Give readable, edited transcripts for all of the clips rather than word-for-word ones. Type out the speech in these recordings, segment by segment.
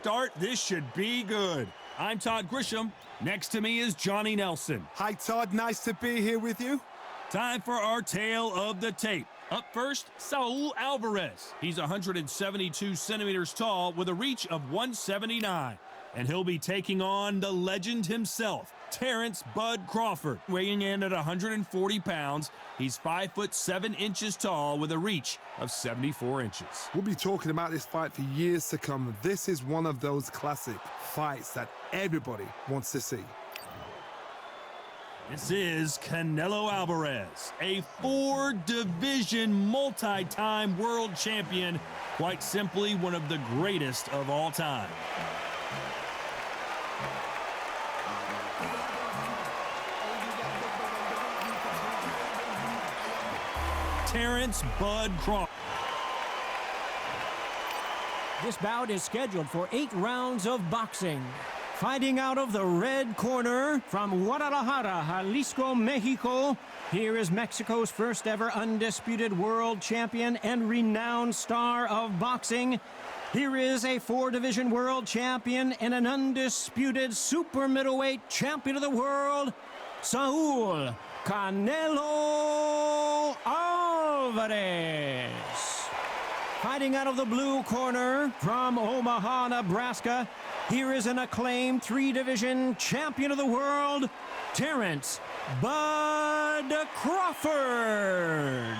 Start. This should be good. I'm Todd Grisham. Next to me is Johnny Nelson. Hi, Todd. Nice to be here with you. Time for our tale of the tape. Up first, Canelo Alvarez. He's 172 centimeters tall with a reach of 179. And he'll be taking on the legend himself, Terence "Bud" Crawford. Weighing in at 140 pounds, he's 5'7" tall with a reach of 74 inches. We'll be talking about this fight for years to come. This is one of those classic fights that everybody wants to see. This is Canelo Alvarez, a 4-division multi-time world champion, quite simply one of the greatest of all time. Terence "Bud" Crawford. This bout is scheduled for 8 rounds of boxing. Fighting out of the red corner from Guadalajara, Jalisco, Mexico, here is Mexico's first ever undisputed world champion and renowned star of boxing. Here is a 4-division world champion and an undisputed super middleweight champion of the world, Saul Canelo Alvarez. Fighting out of the blue corner from Omaha, Nebraska, here is an acclaimed 3-division champion of the world, Terence "Bud" Crawford.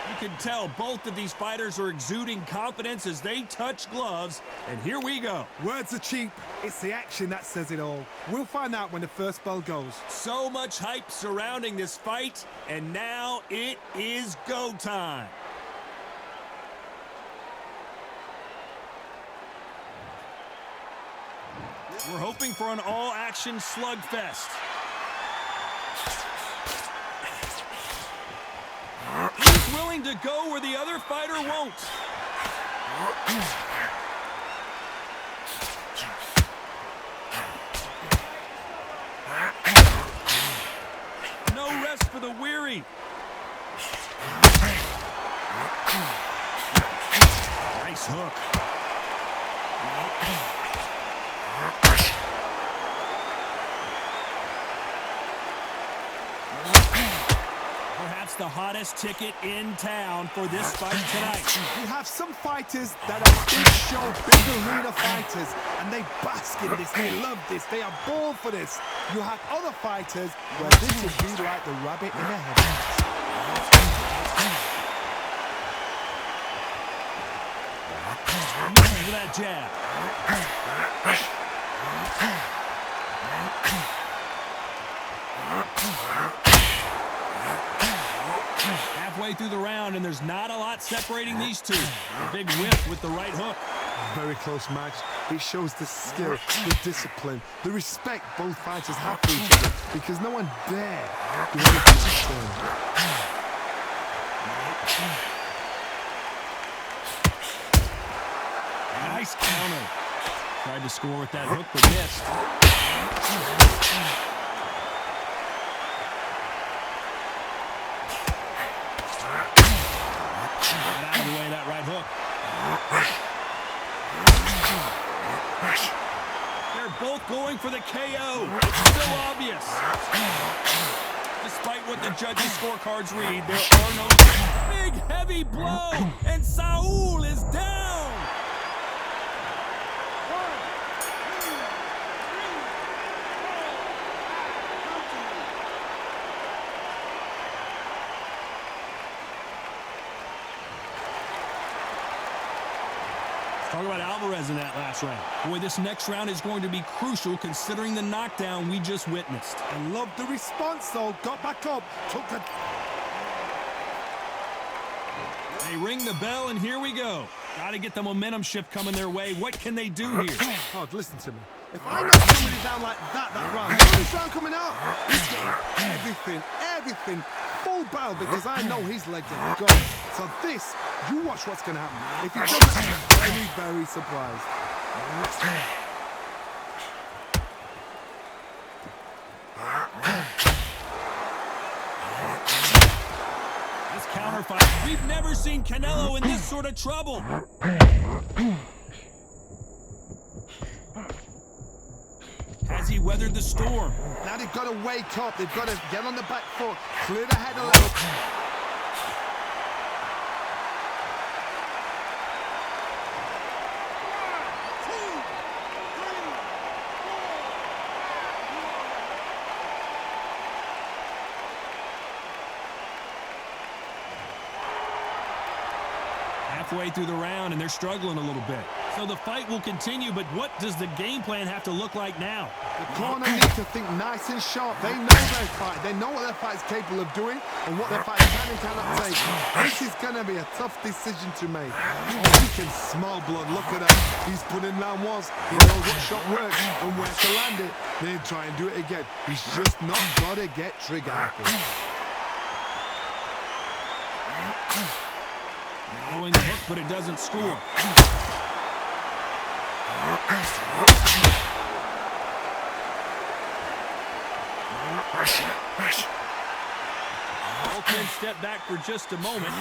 You can tell both of these fighters are exuding confidence as they touch gloves, and here we go. Words are cheap. It's the action that says it all. We'll find out when the first bell goes. So much hype surrounding this fight, and now it is go time. We're hoping for an all-action slugfest. He's willing to go where the other fighter won't. No rest for the weary. Nice hook. Perhaps the hottest ticket in town for this fight tonight. You have some fighters that are big show, big arena fighters, and they bask in this, they love this, they are born for this. You have other fighters where this would be like the rabbit in the headlights. Look at that jab. Halfway through the round, and there's not a lot separating these two. A big whip with the right hook. Very close match. It shows the skill, the discipline, the respect both fighters have for each other, because no one dare do anything to turn. Nice counter. Tried to score with that hook, but missed. Get out of the way of that right hook. They're both going for the KO. It's still obvious. Despite what the judges' scorecards read, there are no... Big, heavy blow, and Saul is down. Talk about Alvarez in that last round. Boy, this next round is going to be crucial considering the knockdown we just witnessed. I love the response, though. Got back up, took a... They ring the bell, and here we go. Got to get the momentum shift coming their way. What can they do here? Oh, listen to me. If I knock somebody down like that round, this round coming out, he's getting everything, full barrel, because I know his legs are gone. So this, you watch what's going to happen. If he doesn't, I'm very surprised. This counterfight, we've never seen Canelo in this sort of trouble. Has he weathered the storm? Now they've got to wake up. They've got to get on the back foot, clear the head a little. Halfway through the round, and they're struggling a little bit. So the fight will continue, but what does the game plan have to look like now? The corner needs to think nice and sharp. They know their fight. They know what their fight's capable of doing and what their fight can and cannot take. This is going to be a tough decision to make. Oh, he can smell blood. Look at that. He's put in round once. He knows what shot works and where to land it. Then try and do it again. He's just not got to get trigger happy. Throwing the hook, but it doesn't score. Both men step back for just a moment.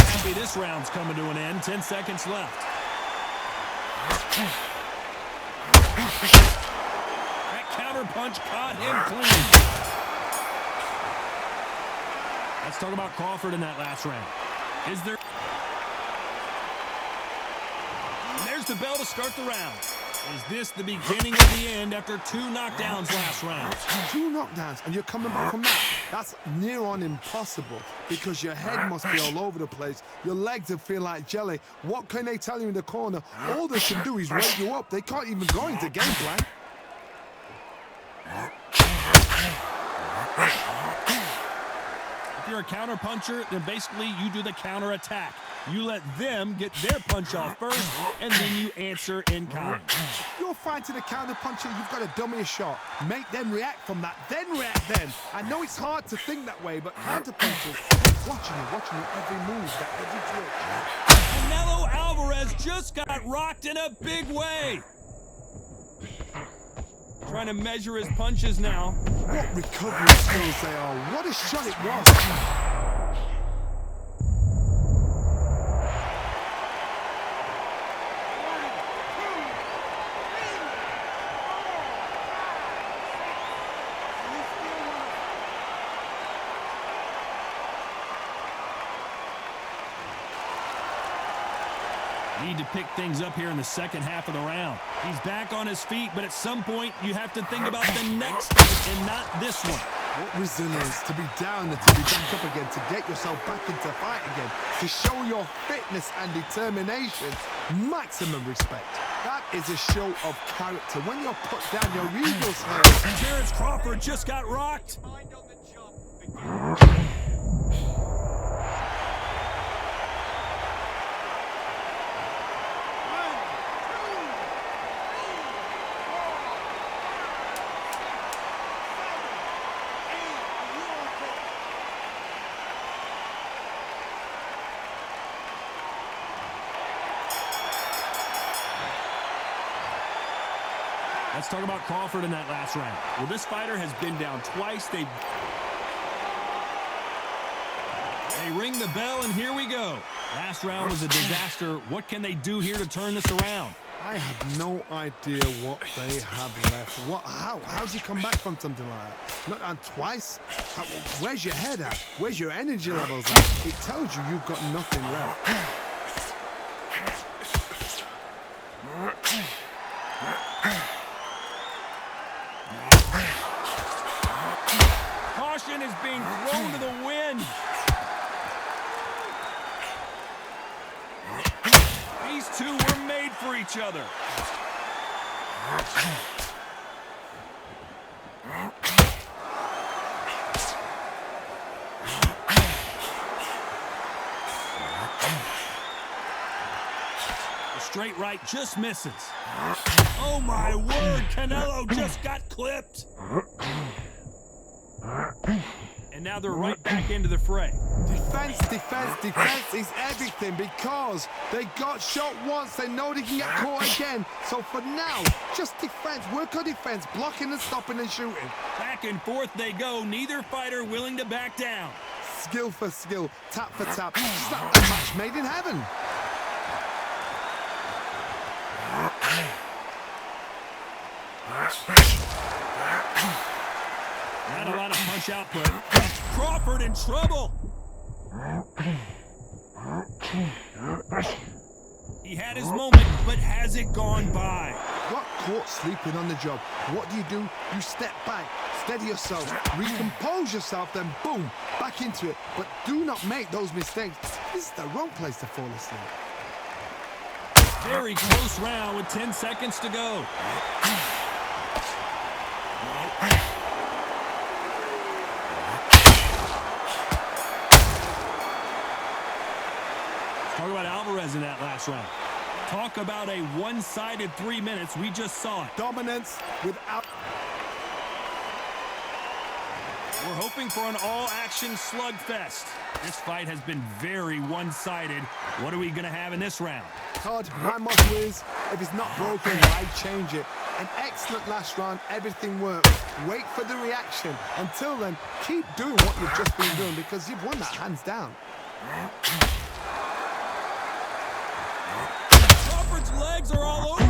Happy this round's coming to an end. 10 seconds left. That counter punch caught him clean. Let's talk about Crawford in that last round. Is there... And there's the bell to start the round. Is this the beginning of the end after 2 knockdowns last round? 2 knockdowns, and you're coming back from that. That's near on impossible because your head must be all over the place. Your legs will feel like jelly. What can they tell you in the corner? All they can do is wake you up. They can't even go into game plan. If you're a counter puncher, then basically you do the counter attack. You let them get their punch off first, and then you answer in kind. You're fighting a counter puncher, you've got to dummy a shot. Make them react from that, then react then. I know it's hard to think that way, but counter punchers, watching you every move, that every twitch. Canelo Alvarez just got rocked in a big way. Trying to measure his punches now. What recovery skills they are. What a shot it was. Need to pick things up here in the second half of the round. He's back on his feet, but at some point you have to think about the next fight and not this one. What resilience to be down and to be back up again, to get yourself back into fight again, to show your fitness and determination. Maximum respect. That is a show of character. When you're put down, your eagles hurt. Terence Crawford just got rocked. Let's talk about Crawford in that last round. Well, this fighter has been down twice. They ring the bell, and here we go. Last round was a disaster. What can they do here to turn this around? I have no idea what they have left. How do you come back from something like that? Not on twice? Where's your head at? Where's your energy levels at? It tells you you've got nothing left. Caution is being thrown to the wind. These two were made for each other. The straight right just misses. Oh my word, Canelo just got clipped. And now they're right back into the fray. Defense is everything because they got shot once. They know they can get caught again. So for now, just defense. Work on defense, blocking and stopping and shooting. Back and forth they go. Neither fighter willing to back down. skill for skill, tap for tap. It's like a match made in heaven. Not a lot of punch output. Crawford in trouble. He had his moment, but has it gone by? Got caught sleeping on the job. What do? You step back, steady yourself, recompose yourself, then boom, back into it. But do not make those mistakes. This is the wrong place to fall asleep. Very close round with 10 seconds to go. Talk about Alvarez in that last round. Talk about a one-sided 3 minutes. We just saw it. Dominance without... We're hoping for an all-action slugfest. This fight has been very one-sided. What are we going to have in this round? Todd, my motto is, if it's not broken, why change it? An excellent last round, everything worked. Wait for the reaction. Until then, keep doing what you've just been doing because you've won that hands down. Crawford's legs are all over.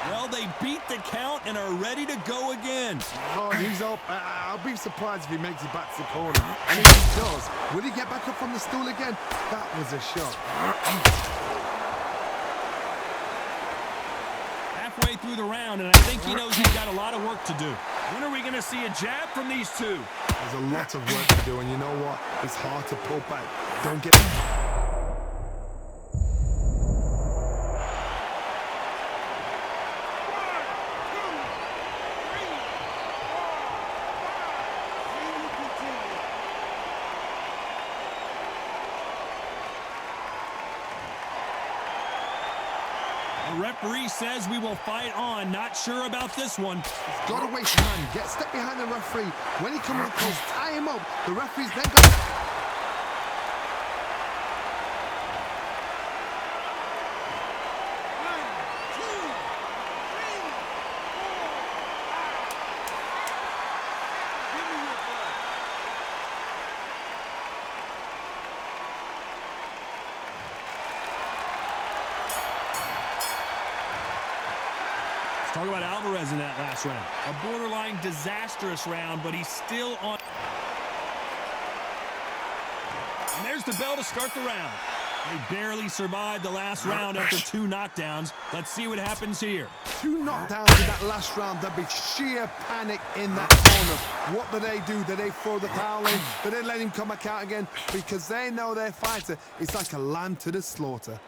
Well, they beat the count and are ready to go again. Oh, he's up. I'll be surprised if he makes it back to the corner. And if he does, will he get back up from the stool again? That was a shot. Halfway through the round, and I think he knows he's got a lot of work to do. When are we going to see a jab from these two? There's a lot of work to do, and you know what? It's hard to pull back. Don't get... The referee says we will fight on. Not sure about this one. He's got to waste time. Get step behind the referee. When he comes up close, tie him up. The referee's then got... Talk about Alvarez in that last round. A borderline disastrous round, but he's still on. And there's the bell to start the round. They barely survived the last round after 2 knockdowns. Let's see what happens here. 2 knockdowns in that last round. There'll be sheer panic in that corner. What do they do? Do they throw the towel in? Do they let him come back out again? Because they know their fighter is like a lamb to the slaughter.